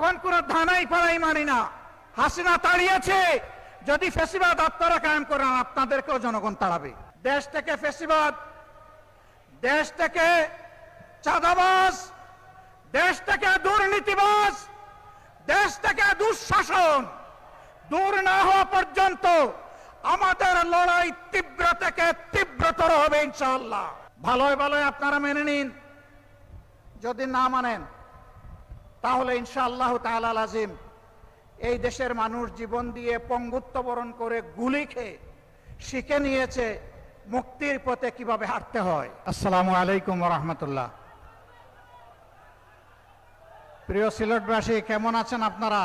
এখন কোন ধানাই পাড়াই মানি না। হাসিনা তাড়িয়েছে, যদি ফেসিবাদ আপনারা কায়েম করেন আপনাদেরকেও জনগণ তাড়াবে। দেশ থেকে ফেসিবাদ, দেশ থেকে চাঁদাবাজ, দেশ থেকে দুর্নীতিবাজ, দেশ থেকে দুঃশাসন দূর না হওয়া পর্যন্ত আমাদের লড়াই তীব্র থেকে তীব্রতর হবে ইনশাআল্লাহ। ভালোই ভালোই আপনারা মেনে নিন, যদি না মানেন তাহলে ইনশাআল্লাহ তাআলা লাজিম এই দেশের মানুষ জীবন দিয়ে পঙ্গুত্ব বরণ করে গুলি খেয়ে শিখে নিয়েছে মুক্তির পথে কিভাবে হাঁটতে হয়। আসসালামু আলাইকুম ওয়া রাহমাতুল্লাহ। প্রিয় সিলেটবাসী, কেমন আছেন আপনারা?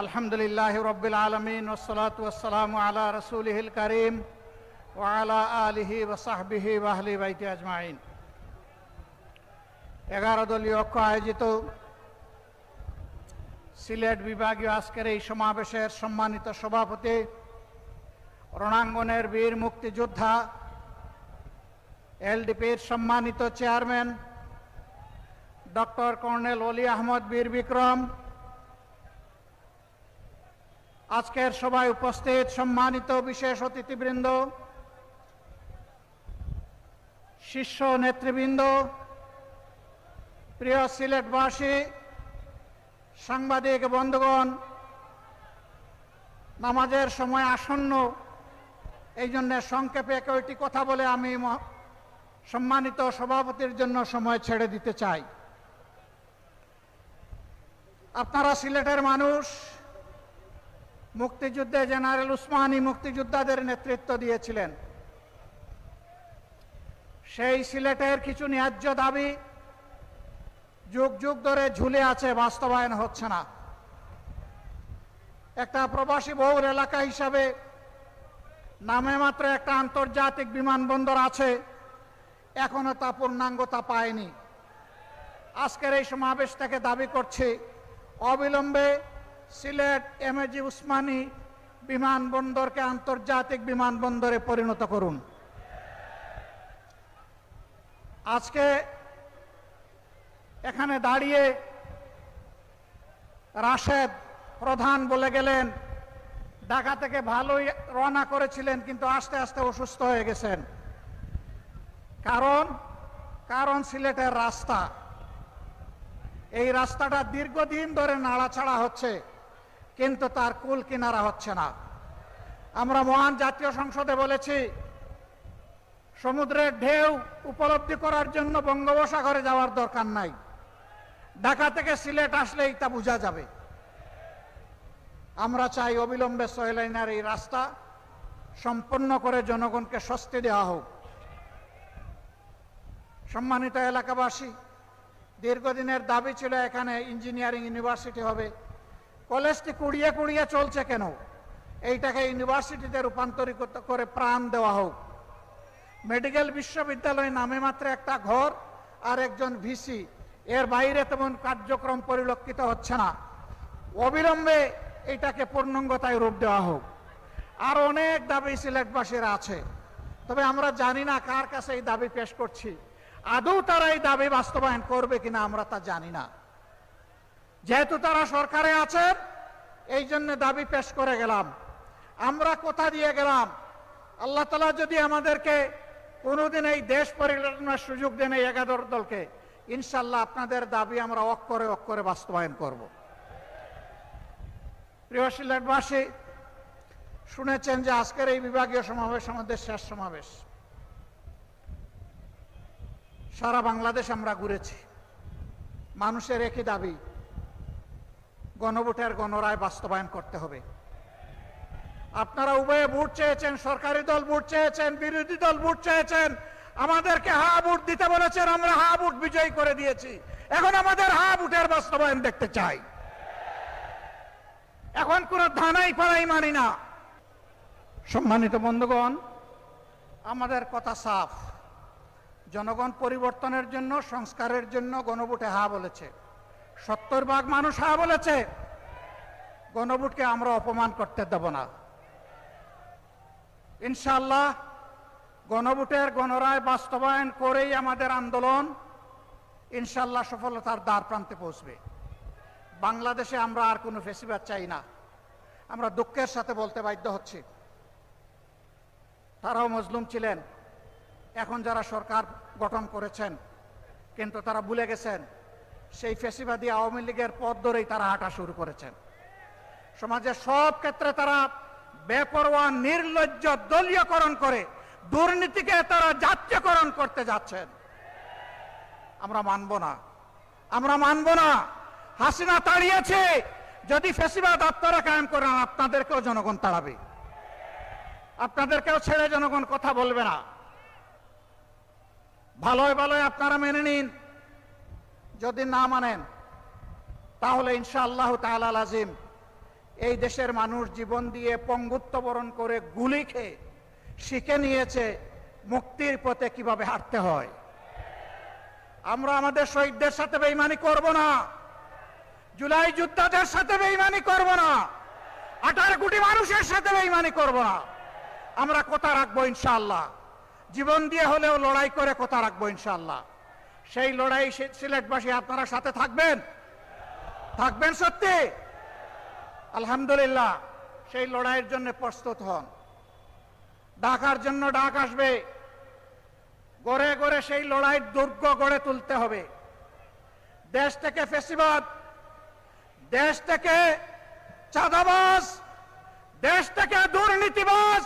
আলহামদুলিল্লাহ রাব্বিল আলামিন ওয়াসসালাতু ওয়াসসালামু আলা রাসূলিহিল কারীম ওয়া আলা আলিহি ওয়া সাহবিহি ওয়া আহলি বাইতি আজমাইন। 11 দলীয় ঐক্য আয়োজিত সিলেট বিভাগীয় আজকের এই সমাবেশের সম্মানিত সভাপতি, রণাঙ্গনের বীর মুক্তিযোদ্ধা, এলডিপির সম্মানিত চেয়ারম্যান ডক্টর কর্নেল অলি আহমদ বীর বিক্রম, আজকের সভায় উপস্থিত সম্মানিত বিশেষ অতিথিবৃন্দ, শীর্ষ নেতৃবৃন্দ, প্রিয় সিলেটবাসী, সাংবাদিক বন্ধুগণ, নামাজের সময় আসন্ন, এই জন্য সংক্ষেপে কয়েকটি কথা বলে আমি সম্মানিত সভাপতির জন্য সময় ছেড়ে দিতে চাই। আপনারা সিলেটের মানুষ, মুক্তিযুদ্ধে জেনারেল উসমানী মুক্তিযোদ্ধাদের নেতৃত্ব দিয়েছিলেন। সেই সিলেটের কিছু ন্যায্য দাবি যুগ যুগ ধরে ঝুলে আছে, বাস্তবায়ন হচ্ছে না। একটা প্রবাসী বহুল এলাকা হিসাবে নামে মাত্র একটা আন্তর্জাতিক বিমানবন্দর আছে, এখনো তা পূর্ণাঙ্গতা পায়নি। আজকের এই সমাবেশ থেকে দাবি করছি, অবিলম্বে সিলেট এমএজি উসমানী বিমানবন্দরকে আন্তর্জাতিক বিমানবন্দরে পরিণত করুন। আজকে এখানে দাঁড়িয়ে রাশেদ প্রধান বলে গেলেন ঢাকা থেকে ভালোই রওনা করেছিলেন, কিন্তু আস্তে আস্তে অসুস্থ হয়ে গেছেন। কারণ সিলেটের রাস্তা, এই রাস্তাটা দীর্ঘদিন ধরে নাড়াচাড়া হচ্ছে, কিন্তু তার কুল কিনারা হচ্ছে না। আমরা মহান জাতীয় সংসদে বলেছি, সমুদ্রের ঢেউ উপলব্ধি করার জন্য বঙ্গোপসাগরে যাওয়ার দরকার নাই, ঢাকা থেকে সিলেট আসলেই তা বোঝা যাবে। আমরা চাই অবিলম্বে 6 লাইনের এই রাস্তা সম্পন্ন করে জনগণকে স্বস্তি দেওয়া হোক। সম্মানিত এলাকাবাসী, দীর্ঘদিনের দাবি ছিল এখানে ইঞ্জিনিয়ারিং ইউনিভার্সিটি হবে। কলেজটি কুড়িয়ে কুড়িয়ে চলছে কেন? এইটাকে ইউনিভার্সিটিতে রূপান্তরিত করে প্রাণ দেওয়া হোক। মেডিকেল বিশ্ববিদ্যালয় নামে মাত্র একটা ঘর আর একজন ভিসি, এর বাইরে তেমন কার্যক্রম পরিলক্ষিত হচ্ছে না। অবিলম্বে এটাকে পূর্ণাঙ্গতায় রূপ দেওয়া হোক। আর অনেক দাবি সিলেটবাসীর আছে, তবে আমরা জানি না কার কাছে এই দাবি পেশ করছি। আদৌ তারা এই দাবি বাস্তবায়ন করবে কিনা আমরা তা জানি না। যেহেতু তারা সরকারে আছেন, এই জন্য দাবি পেশ করে গেলাম। আমরা কথা দিয়ে গেলাম, আল্লাহ তাআলা যদি আমাদেরকে কোনোদিন এই দেশ পরিচালনার সুযোগ দেন, এই 11 দলকে, ইনশাল্লাহ আপনাদের দাবি আমরা অক্ষরে অক্ষরে বাস্তবায়ন করব। প্রিয় সিলেটবাসী, শুনেছেন যে আজকের এই বিভাগীয় সমাবেশ আমাদের শেষ সমাবেশ। সারা বাংলাদেশ আমরা ঘুরেছি, মানুষের একই দাবি, গণভোটের গণরায় বাস্তবায়ন করতে হবে। আপনারা উভয়ে ভোট চেয়েছেন, সরকারি দল ভোট চেয়েছেন, বিরোধী দল ভোট চেয়েছেন, আমাদেরকে হা ভোট দিতে বলেছেন, আমরা হা ভোট বিজয়ী করে দিয়েছি। এখন আমাদের হা ভোটের বাস্তবায়ন দেখতে চাই। এখন কোন ধানাই পাড়াই মানি না। সম্মানিত বন্ধুগণ, আমাদের কথা সাফ, জনগণ পরিবর্তনের জন্য, সংস্কারের জন্য গণভোটে হা বলেছে। 70% মানুষ হা বলেছে। গণভোটকে আমরা অপমান করতে দেব না। ইনশাআল্লাহ গণভোটের গণরায় বাস্তবায়ন করেই আমাদের আন্দোলন ইনশাআল্লাহ সফলতার দ্বার প্রান্তে পৌঁছবে। বাংলাদেশে আমরা আর কোনো ফেসিবাদ চাই না। আমরা দুঃখের সাথে বলতে বাধ্য হচ্ছি, তারাও মজলুম ছিলেন, এখন যারা সরকার গঠন করেছেন, কিন্তু তারা ভুলে গেছেন সেই ফেসিবাদী আওয়ামী লীগের পথ ধরেই তারা হাঁটা শুরু করেছেন। সমাজের সব ক্ষেত্রে তারা বেপরোয়া নির্লজ্জ দলীয়করণ করে দুর্নীতিকে তারা জাতীয়করণ করতে যাচ্ছেন। আমরা মানব না, আমরা মানব না। হাসিনা তাড়িয়েছে, যদি ফেসিবাদ আপনারা কায়েম করেন আপনাদেরকেও জনগণ তাড়াবে, আপনাদেরকেও ছেড়ে জনগণ কথা বলবে না। ভালোই ভালোই আপনারা মেনে নিন, যদি না মানেন তাহলে ইনশাআল্লাহ তাআলা লাজিম এই দেশের মানুষ জীবন দিয়ে পঙ্গুত্ব বরণ করে গুলি খেয়ে শিখে নিয়েছে মুক্তির পথে কিভাবে হাঁটতে হয়। আমরা আমাদের শহীদদের সাথে বেঈমানি করব না, জুলাই যোদ্ধাদের সাথে বেঈমানি করব না, 18 কোটি মানুষের সাথে বেঈমানি করব না। আমরা কথা রাখবো ইনশাআল্লাহ, জীবন দিয়ে হলেও লড়াই করে কথা রাখবো ইনশাআল্লাহ। সেই লড়াই সিলেটবাসী আপনারা সাথে থাকবেন, থাকবেন সত্যি? আলহামদুলিল্লাহ, সেই লড়াইয়ের জন্য প্রস্তুত হন। ডাকার জন্য ডাক আসবে, গড়ে গড়ে সেই লড়াইয়ের দুর্গ গড়ে তুলতে হবে। দেশ থেকে ফেসিবাদ, দেশ থেকে চাঁদাবাজ, দেশ থেকে দুর্নীতিবাজ,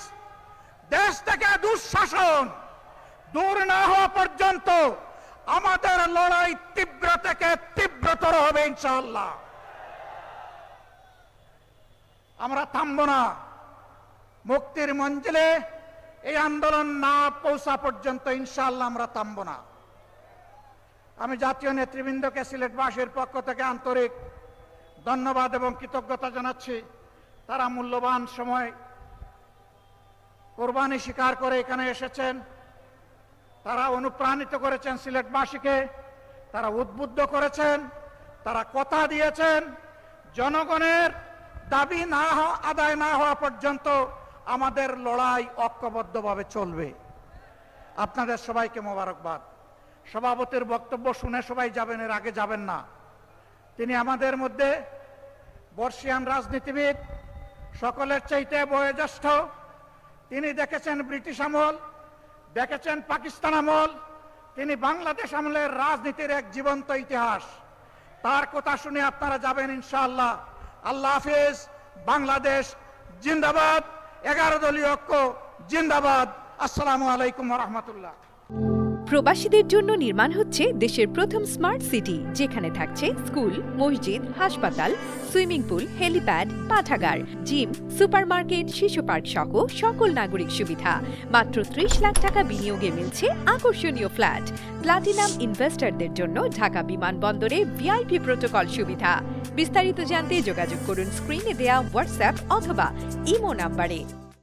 দেশ থেকে দুঃশাসন দূর না হওয়া পর্যন্ত আমাদের লড়াই তীব্র থেকে তীব্রতর হবে ইনশাআল্লাহ। আমরা থামব না, মুক্তির মঞ্জিলে এই আন্দোলন না পৌঁছা পর্যন্ত ইনশাআল্লাহ আমরা থামব না। আমি জাতীয় নেতৃবৃন্দকে সিলেটবাসীর পক্ষ থেকে আন্তরিক ধন্যবাদ এবং কৃতজ্ঞতা জানাচ্ছি। তারা মূল্যবান সময় কোরবানি স্বীকার করে এখানে এসেছেন, তারা অনুপ্রাণিত করেছেন সিলেটবাসীকে, তারা উদ্বুদ্ধ করেছেন, তারা কথা দিয়েছেন জনগণের দাবি না আদায় না হওয়া পর্যন্ত আমাদের লড়াই ঐক্যবদ্ধভাবে চলবে। আপনাদের সবাইকে মোবারকবাদ। সভাপতির বক্তব্য শুনে সবাই যাবেন, এর আগে যাবেন না। তিনি আমাদের মধ্যে বর্ষিয়ান রাজনীতিবিদ, সকলের চাইতে বয়োজ্যেষ্ঠ। তিনি দেখেছেন ব্রিটিশ আমল, দেখেছেন পাকিস্তান আমল, তিনি বাংলাদেশ আমলের রাজনীতির এক জীবন্ত ইতিহাস। তার কথা শুনে আপনারা যাবেন ইনশাআল্লাহ। আল্লাহ হাফেজ। বাংলাদেশ জিন্দাবাদ, 11 দলীয় ঐক্য জিন্দাবাদ। আসসালামু আলাইকুম ওয়া রাহমাতুল্লাহ। প্রবাসীদের জন্য নির্মাণ হচ্ছে দেশের প্রথম স্মার্ট সিটি, যেখানে থাকছে স্কুল, মসজিদ, হাসপাতাল, সুইমিং পুল, হেলিপ্যাড, পাঠাগার, জিম, সুপারমার্কেট, শিশু পার্ক সহ সকল নাগরিক সুবিধা। মাত্র 30 লাখ টাকা বিনিয়োগে মিলছে আকর্ষণীয় ফ্ল্যাট। প্লাটিনাম ইনভেস্টরদের জন্য ঢাকা বিমানবন্দরে ভিআইপি প্রোটোকল সুবিধা। বিস্তারিত জানতে যোগাযোগ করুন স্ক্রিনে দেয়া হোয়াটসঅ্যাপ অথবা ইমো নাম্বারে।